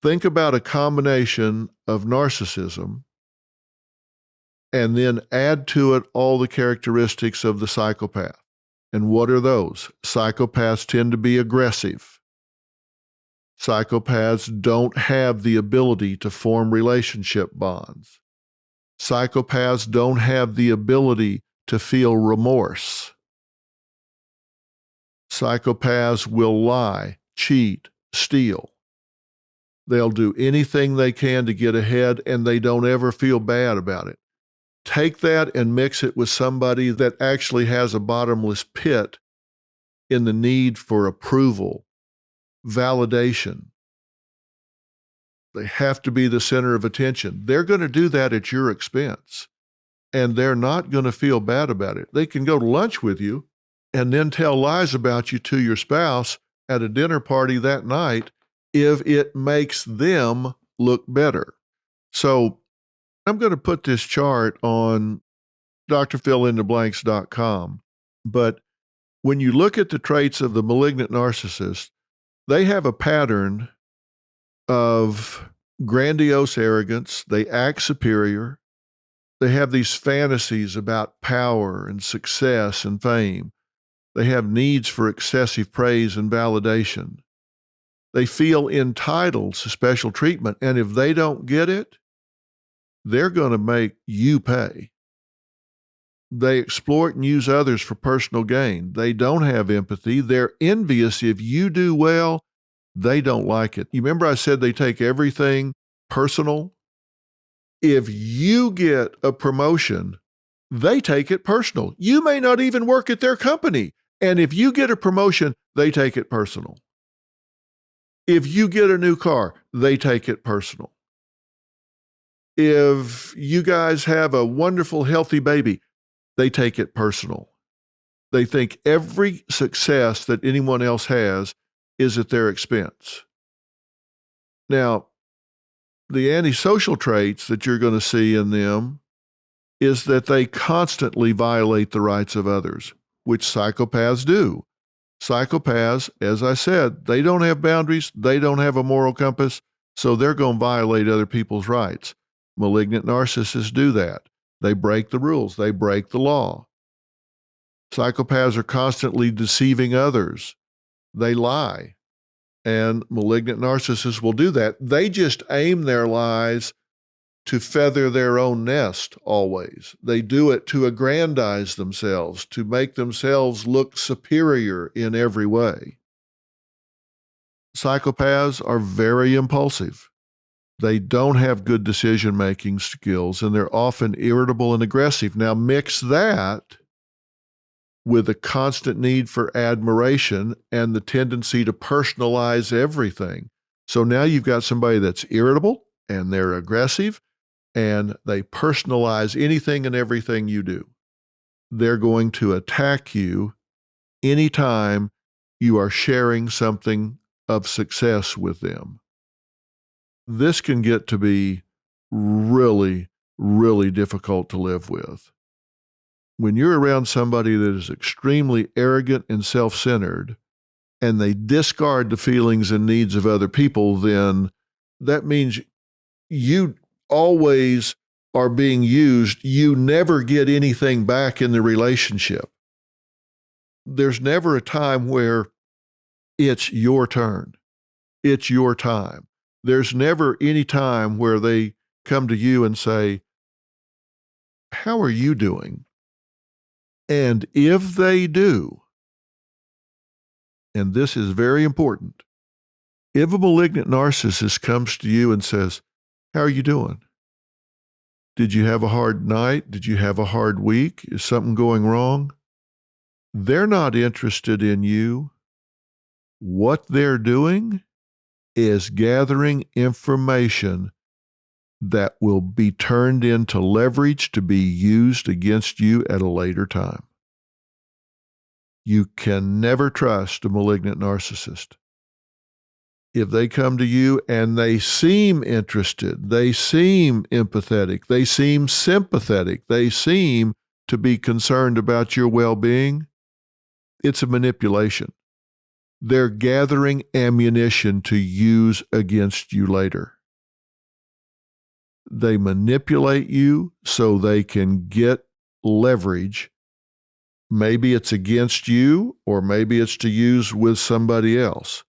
Think about a combination of narcissism and then add to it all the characteristics of the psychopath. And what are those? Psychopaths tend to be aggressive. Psychopaths don't have the ability to form relationship bonds. Psychopaths don't have the ability to feel remorse. Psychopaths will lie, cheat, steal. They'll do anything they can to get ahead, and they don't ever feel bad about it. Take that and mix it with somebody that actually has a bottomless pit in the need for approval, validation. They have to be the center of attention. They're going to do that at your expense, and they're not going to feel bad about it. They can go to lunch with you and then tell lies about you to your spouse at a dinner party that night if it makes them look better. So I'm going to put this chart on drphilintoblanks.com. But when you look at the traits of the malignant narcissist, they have a pattern of grandiose arrogance. They act superior. They have these fantasies about power and success and fame. They have needs for excessive praise and validation. They feel entitled to special treatment, and if they don't get it, they're going to make you pay. They exploit and use others for personal gain. They don't have empathy. They're envious if you do well. They don't like it. You remember I said they take everything personal? If you get a promotion, they take it personal. You may not even work at their company. And if you get a promotion, they take it personal. If you get a new car, they take it personal. If you guys have a wonderful, healthy baby, they take it personal. They think every success that anyone else has is at their expense. Now, the antisocial traits that you're going to see in them is that they constantly violate the rights of others, which psychopaths do. Psychopaths, as I said, they don't have boundaries, they don't have a moral compass, so they're going to violate other people's rights. Malignant narcissists do that. They break the rules, they break the law. Psychopaths are constantly deceiving others. They lie. And malignant narcissists will do that. They just aim their lies to feather their own nest always. They do it to aggrandize themselves, to make themselves look superior in every way. Psychopaths are very impulsive. They don't have good decision-making skills, and they're often irritable and aggressive. Now mix that with a constant need for admiration and the tendency to personalize everything. So now you've got somebody that's irritable and they're aggressive and they personalize anything and everything you do. They're going to attack you anytime you are sharing something of success with them. This can get to be really, really difficult to live with. When you're around somebody that is extremely arrogant and self-centered, and they discard the feelings and needs of other people, then that means you always are being used. You never get anything back in the relationship. There's never a time where it's your turn. It's your time. There's never any time where they come to you and say, "How are you doing?" And if they do, and this is very important, if a malignant narcissist comes to you and says, "How are you doing? Did you have a hard night? Did you have a hard week? Is something going wrong?" They're not interested in you. What they're doing is gathering information that will be turned into leverage to be used against you at a later time. You can never trust a malignant narcissist. If they come to you and they seem interested, they seem empathetic, they seem sympathetic, they seem to be concerned about your well-being, it's a manipulation. they're gathering ammunition to use against you later. They manipulate you so they can get leverage. Maybe it's against you, or maybe it's to use with somebody else.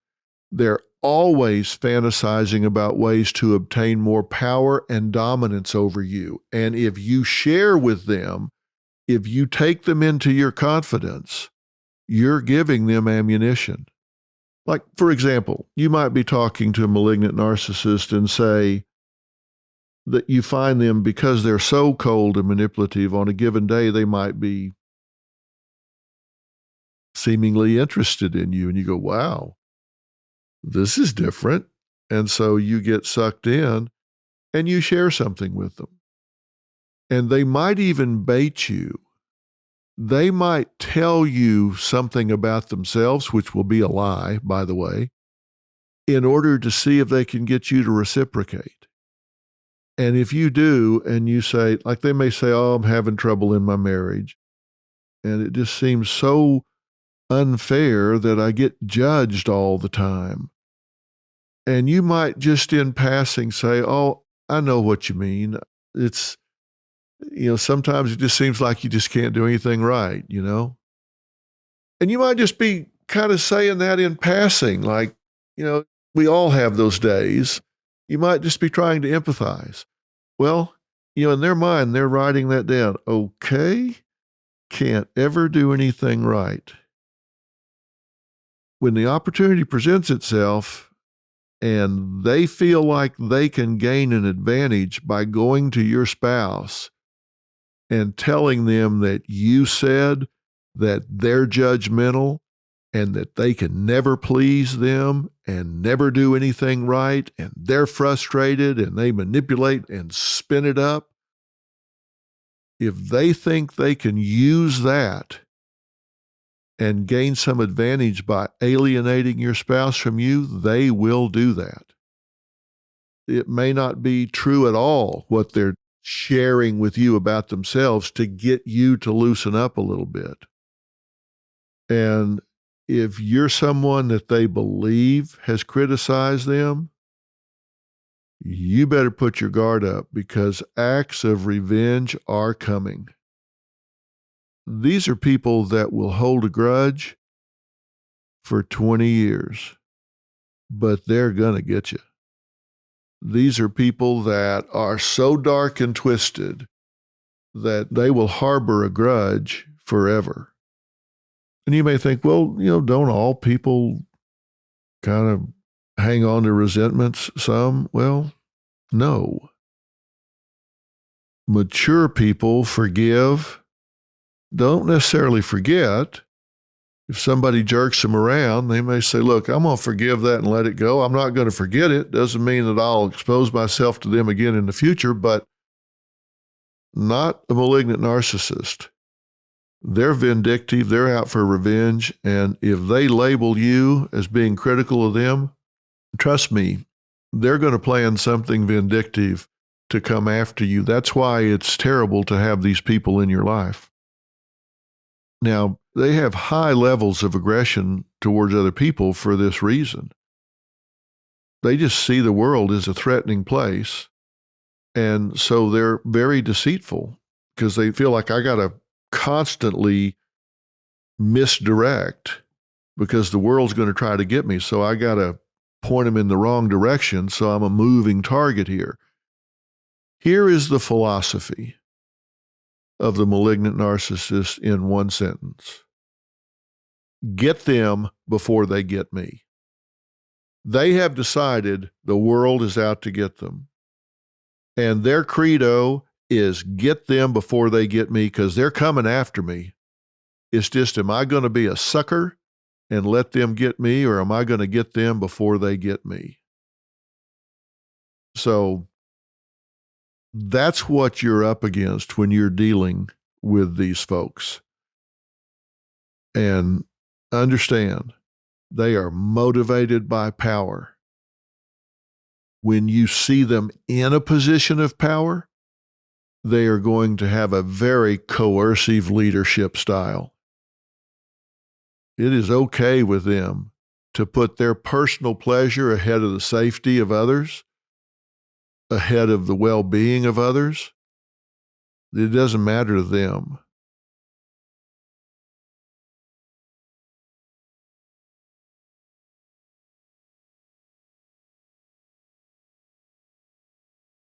They're always fantasizing about ways to obtain more power and dominance over you. And if you share with them, if you take them into your confidence, you're giving them ammunition. Like, for example, you might be talking to a malignant narcissist and say that you find them, because they're so cold and manipulative, on a given day, they might be seemingly interested in you. And you go, wow, this is different. And so you get sucked in and you share something with them. And they might even bait you. They might tell you something about themselves, which will be a lie, by the way, in order to see if they can get you to reciprocate. And if you do, and you say, like they may say, oh, I'm having trouble in my marriage, and it just seems so unfair that I get judged all the time. And you might just in passing say, oh, I know what you mean. It's, sometimes it just seems like you just can't do anything right, And you might just be kind of saying that in passing, like, we all have those days. You might just be trying to empathize. Well, in their mind, they're writing that down. Okay, can't ever do anything right. When the opportunity presents itself and they feel like they can gain an advantage by going to your spouse and telling them that you said that they're judgmental and that they can never please them and never do anything right, and they're frustrated and they manipulate and spin it up, if they think they can use that and gain some advantage by alienating your spouse from you, they will do that. It may not be true at all what they're sharing with you about themselves to get you to loosen up a little bit. And if you're someone that they believe has criticized them, you better put your guard up, because acts of revenge are coming. These are people that will hold a grudge for 20 years, but they're going to get you. These are people that are so dark and twisted that they will harbor a grudge forever. And you may think, well, don't all people kind of hang on to resentments some? Well, no. Mature people forgive, don't necessarily forget. If somebody jerks them around, they may say, look, I'm going to forgive that and let it go. I'm not going to forget it. Doesn't mean that I'll expose myself to them again in the future, but not a malignant narcissist. They're vindictive. They're out for revenge. And if they label you as being critical of them, trust me, they're going to plan something vindictive to come after you. That's why it's terrible to have these people in your life. Now, they have high levels of aggression towards other people for this reason. They just see the world as a threatening place. And so they're very deceitful, because they feel like I got to constantly misdirect, because the world's going to try to get me. So I got to point them in the wrong direction. So I'm a moving target here. Here is the philosophy of the malignant narcissist in one sentence. Get them before they get me. They have decided the world is out to get them. And their credo is get them before they get me, because they're coming after me. It's just, am I going to be a sucker and let them get me, or am I going to get them before they get me? So that's what you're up against when you're dealing with these folks. And understand, they are motivated by power. When you see them in a position of power, they are going to have a very coercive leadership style. It is okay with them to put their personal pleasure ahead of the safety of others, ahead of the well-being of others. It doesn't matter to them.